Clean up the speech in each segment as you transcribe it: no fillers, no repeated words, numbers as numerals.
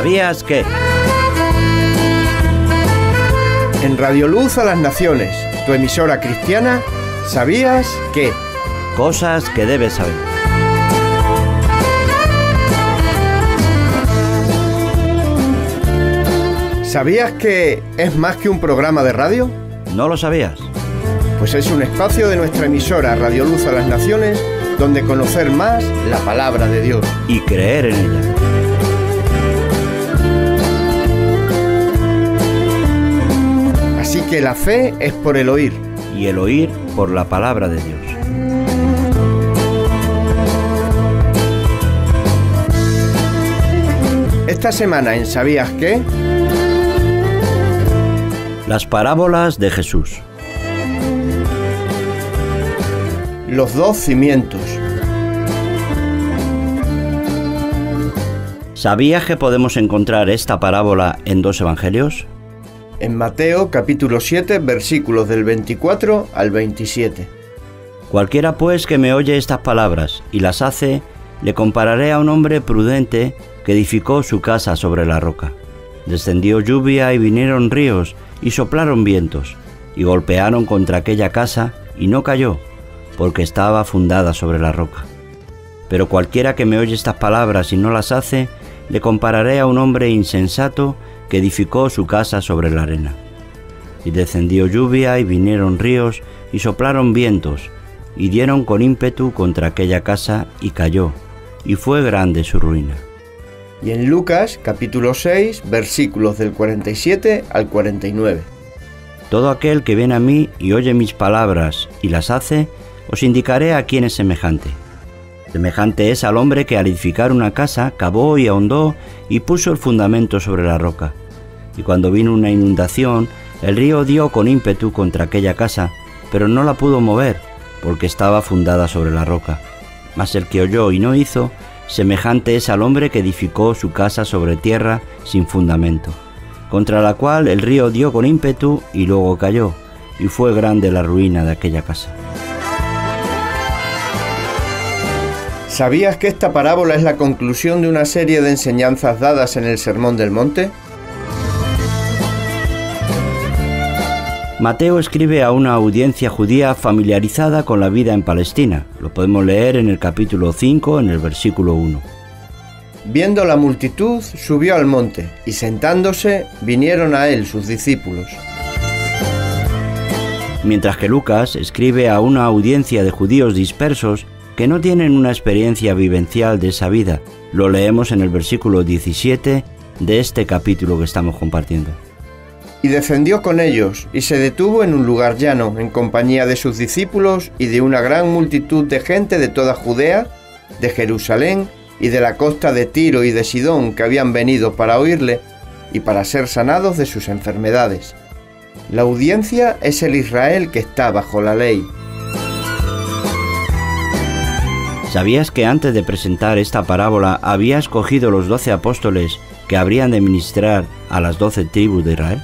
¿Sabías que? En Radio Luz a las Naciones, tu emisora cristiana, ¿sabías que? Cosas que debes saber. ¿Sabías que es más que un programa de radio? ¿No lo sabías? Pues es un espacio de nuestra emisora Radio Luz a las Naciones, donde conocer más la palabra de Dios. Y creer en ella. Así que la fe es por el oír. Y el oír por la palabra de Dios. Esta semana en ¿Sabías qué? Las parábolas de Jesús. Los dos cimientos. ¿Sabías que podemos encontrar esta parábola en dos evangelios? En Mateo capítulo 7, versículos del 24 al 27. Cualquiera pues que me oye estas palabras y las hace, le compararé a un hombre prudente que edificó su casa sobre la roca. Descendió lluvia y vinieron ríos y soplaron vientos y golpearon contra aquella casa y no cayó, porque estaba fundada sobre la roca. Pero cualquiera que me oye estas palabras y no las hace, le compararé a un hombre insensato que edificó su casa sobre la arena. Y descendió lluvia y vinieron ríos y soplaron vientos y dieron con ímpetu contra aquella casa y cayó, y fue grande su ruina. Y en Lucas capítulo 6, versículos del 47 al 49. Todo aquel que viene a mí y oye mis palabras y las hace, os indicaré a quién es semejante. Semejante es al hombre que al edificar una casa cavó y ahondó y puso el fundamento sobre la roca. Y cuando vino una inundación, el río dio con ímpetu contra aquella casa, pero no la pudo mover, porque estaba fundada sobre la roca. Mas el que oyó y no hizo, semejante es al hombre que edificó su casa sobre tierra sin fundamento, contra la cual el río dio con ímpetu y luego cayó, y fue grande la ruina de aquella casa. ¿Sabías que esta parábola es la conclusión de una serie de enseñanzas dadas en el Sermón del Monte? Mateo escribe a una audiencia judía familiarizada con la vida en Palestina. Lo podemos leer en el capítulo 5, en el versículo 1. Viendo la multitud, subió al monte, y sentándose, vinieron a él sus discípulos. Mientras que Lucas escribe a una audiencia de judíos dispersos que no tienen una experiencia vivencial de esa vida. Lo leemos en el versículo 17 de este capítulo que estamos compartiendo. Y descendió con ellos, y se detuvo en un lugar llano, en compañía de sus discípulos y de una gran multitud de gente de toda Judea, de Jerusalén y de la costa de Tiro y de Sidón, que habían venido para oírle y para ser sanados de sus enfermedades. La audiencia es el Israel que está bajo la ley. ¿Sabías que antes de presentar esta parábola había escogido los 12 apóstoles que habrían de ministrar a las 12 tribus de Israel?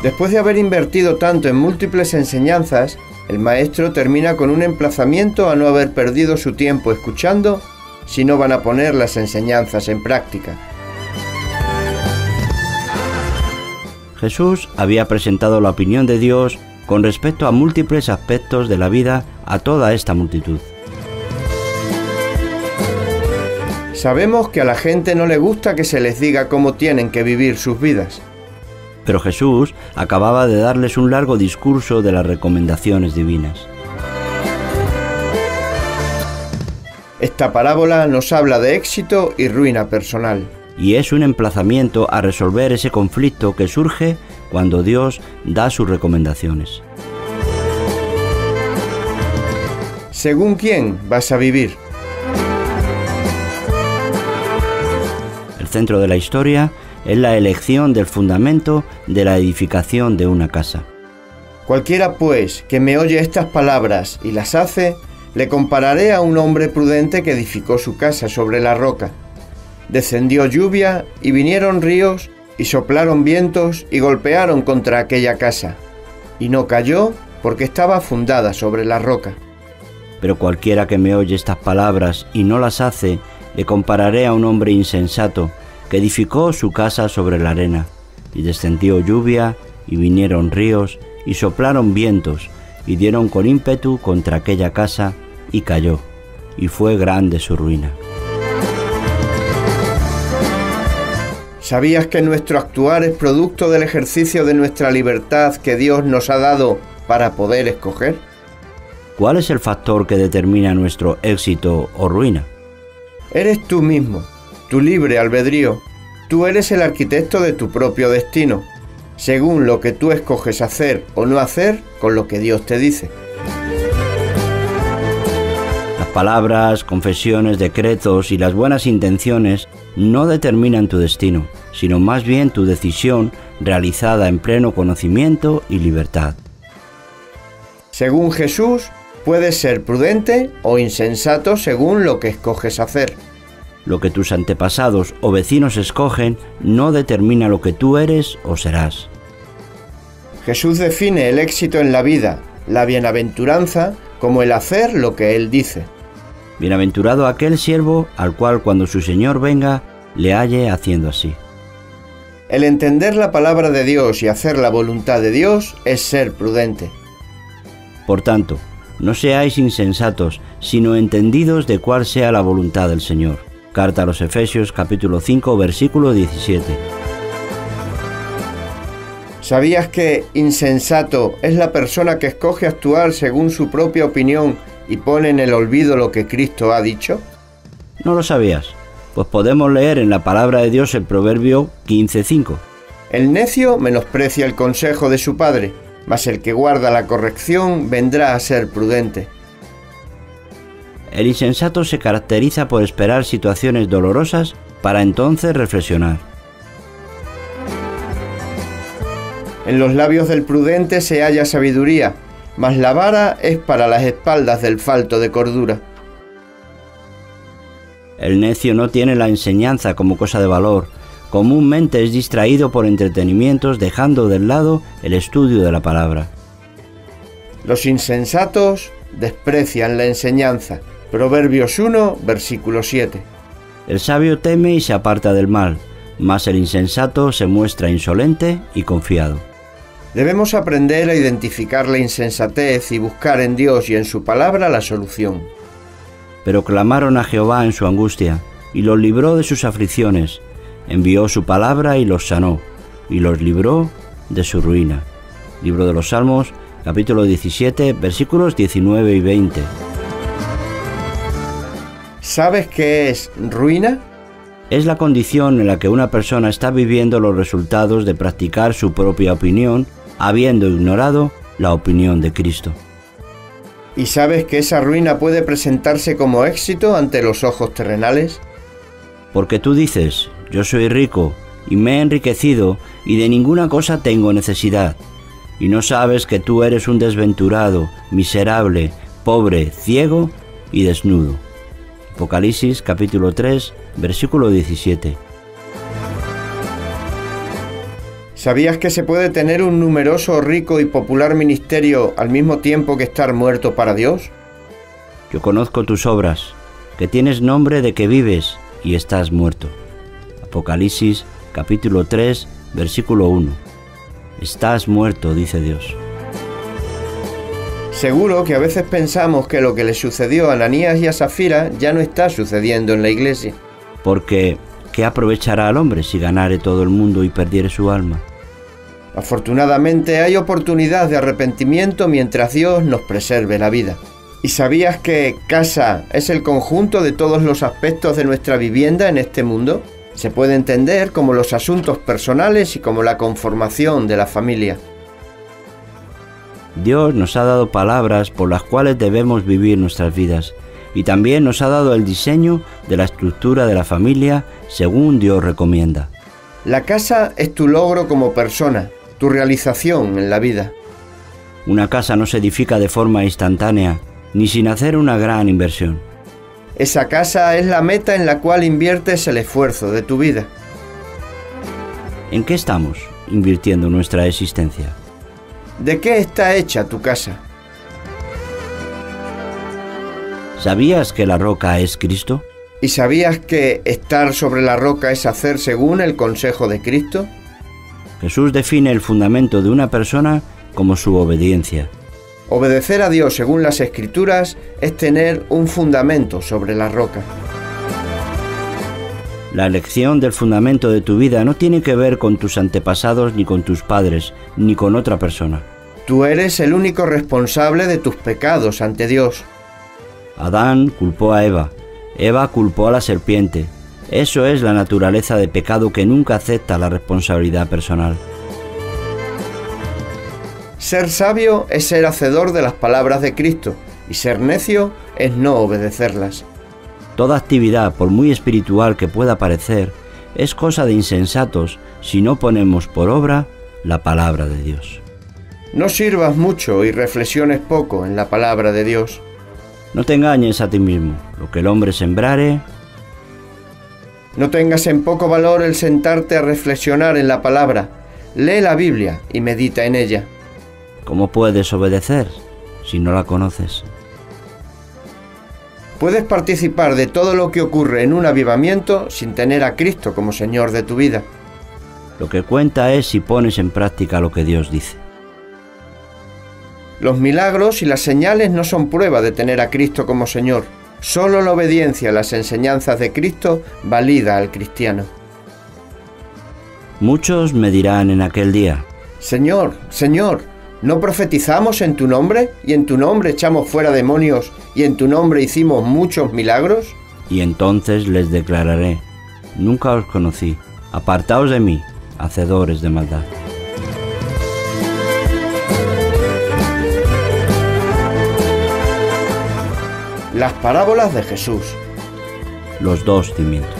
Después de haber invertido tanto en múltiples enseñanzas, el maestro termina con un emplazamiento a no haber perdido su tiempo escuchando si no van a poner las enseñanzas en práctica. Jesús había presentado la opinión de Dios con respecto a múltiples aspectos de la vida a toda esta multitud. Sabemos que a la gente no le gusta que se les diga cómo tienen que vivir sus vidas. Pero Jesús acababa de darles un largo discurso de las recomendaciones divinas. Esta parábola nos habla de éxito y ruina personal. Y es un emplazamiento a resolver ese conflicto que surge cuando Dios da sus recomendaciones. ¿Según quién vas a vivir? El centro de la historia es la elección del fundamento de la edificación de una casa. Cualquiera, pues, que me oye estas palabras y las hace, le compararé a un hombre prudente que edificó su casa sobre la roca. Descendió lluvia y vinieron ríos y soplaron vientos y golpearon contra aquella casa. Y no cayó porque estaba fundada sobre la roca. Pero cualquiera que me oye estas palabras y no las hace, le compararé a un hombre insensato que edificó su casa sobre la arena, y descendió lluvia, y vinieron ríos, y soplaron vientos, y dieron con ímpetu contra aquella casa, y cayó, y fue grande su ruina. ¿Sabías que nuestro actuar es producto del ejercicio de nuestra libertad que Dios nos ha dado para poder escoger? ¿Cuál es el factor que determina nuestro éxito o ruina? Eres tú mismo, tu libre albedrío. Tú eres el arquitecto de tu propio destino, según lo que tú escoges hacer o no hacer con lo que Dios te dice. Las palabras, confesiones, decretos y las buenas intenciones no determinan tu destino, sino más bien tu decisión realizada en pleno conocimiento y libertad. Según Jesús, puedes ser prudente o insensato según lo que escoges hacer. Lo que tus antepasados o vecinos escogen no determina lo que tú eres o serás. Jesús define el éxito en la vida, la bienaventuranza, como el hacer lo que Él dice. Bienaventurado aquel siervo al cual cuando su Señor venga le halle haciendo así. El entender la palabra de Dios y hacer la voluntad de Dios es ser prudente. Por tanto, no seáis insensatos, sino entendidos de cuál sea la voluntad del Señor. Carta a los Efesios, capítulo 5, versículo 17. ¿Sabías que insensato es la persona que escoge actuar según su propia opinión y pone en el olvido lo que Cristo ha dicho? ¿No lo sabías? Pues podemos leer en la palabra de Dios el Proverbio 15:5. El necio menosprecia el consejo de su padre, mas el que guarda la corrección vendrá a ser prudente. El insensato se caracteriza por esperar situaciones dolorosas para entonces reflexionar. En los labios del prudente se halla sabiduría, mas la vara es para las espaldas del falto de cordura. El necio no tiene la enseñanza como cosa de valor. Comúnmente es distraído por entretenimientos, dejando de lado el estudio de la palabra. Los insensatos desprecian la enseñanza. Proverbios 1, versículo 7. El sabio teme y se aparta del mal, mas el insensato se muestra insolente y confiado. Debemos aprender a identificar la insensatez y buscar en Dios y en su palabra la solución. Pero clamaron a Jehová en su angustia, y los libró de sus aflicciones. Envió su palabra y los sanó, y los libró de su ruina. Libro de los Salmos, capítulo 17, versículos 19 y 20. ¿Sabes qué es ruina? Es la condición en la que una persona está viviendo los resultados de practicar su propia opinión, habiendo ignorado la opinión de Cristo. ¿Y sabes que esa ruina puede presentarse como éxito ante los ojos terrenales? Porque tú dices, yo soy rico, y me he enriquecido, y de ninguna cosa tengo necesidad, y no sabes que tú eres un desventurado, miserable, pobre, ciego y desnudo. Apocalipsis capítulo 3, versículo 17. ¿Sabías que se puede tener un numeroso, rico y popular ministerio al mismo tiempo que estar muerto para Dios? Yo conozco tus obras, que tienes nombre de que vives y estás muerto. Apocalipsis capítulo 3, versículo 1. Estás muerto, dice Dios. Seguro que a veces pensamos que lo que le sucedió a Ananías y a Safira ya no está sucediendo en la iglesia. Porque, ¿qué aprovechará al hombre si ganare todo el mundo y perdiere su alma? Afortunadamente hay oportunidad de arrepentimiento mientras Dios nos preserve la vida. ¿Y sabías que casa es el conjunto de todos los aspectos de nuestra vivienda en este mundo? Se puede entender como los asuntos personales y como la conformación de la familia. Dios nos ha dado palabras por las cuales debemos vivir nuestras vidas, y también nos ha dado el diseño de la estructura de la familia según Dios recomienda. La casa es tu logro como persona, tu realización en la vida. Una casa no se edifica de forma instantánea, ni sin hacer una gran inversión. Esa casa es la meta en la cual inviertes el esfuerzo de tu vida. ¿En qué estamos invirtiendo nuestra existencia? ¿De qué está hecha tu casa? ¿Sabías que la roca es Cristo? ¿Y sabías que estar sobre la roca es hacer según el consejo de Cristo? Jesús define el fundamento de una persona como su obediencia. Obedecer a Dios según las Escrituras es tener un fundamento sobre la roca. La elección del fundamento de tu vida no tiene que ver con tus antepasados, ni con tus padres, ni con otra persona. Tú eres el único responsable de tus pecados ante Dios. Adán culpó a Eva. Eva culpó a la serpiente. Eso es la naturaleza de pecado que nunca acepta la responsabilidad personal. Ser sabio es ser hacedor de las palabras de Cristo, y ser necio es no obedecerlas. Toda actividad, por muy espiritual que pueda parecer, es cosa de insensatos si no ponemos por obra la palabra de Dios. No sirvas mucho y reflexiones poco en la palabra de Dios. No te engañes a ti mismo. Lo que el hombre sembrare... No tengas en poco valor el sentarte a reflexionar en la palabra. Lee la Biblia y medita en ella. ¿Cómo puedes obedecer si no la conoces? Puedes participar de todo lo que ocurre en un avivamiento sin tener a Cristo como Señor de tu vida. Lo que cuenta es si pones en práctica lo que Dios dice. Los milagros y las señales no son prueba de tener a Cristo como Señor. Solo la obediencia a las enseñanzas de Cristo valida al cristiano. Muchos me dirán en aquel día: Señor, Señor, ¿no profetizamos en tu nombre? ¿Y en tu nombre echamos fuera demonios? ¿Y en tu nombre hicimos muchos milagros? Y entonces les declararé: nunca os conocí. Apartaos de mí, hacedores de maldad. Las parábolas de Jesús. Los dos cimientos.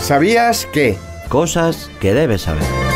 ¿Sabías que? Cosas que debes saber.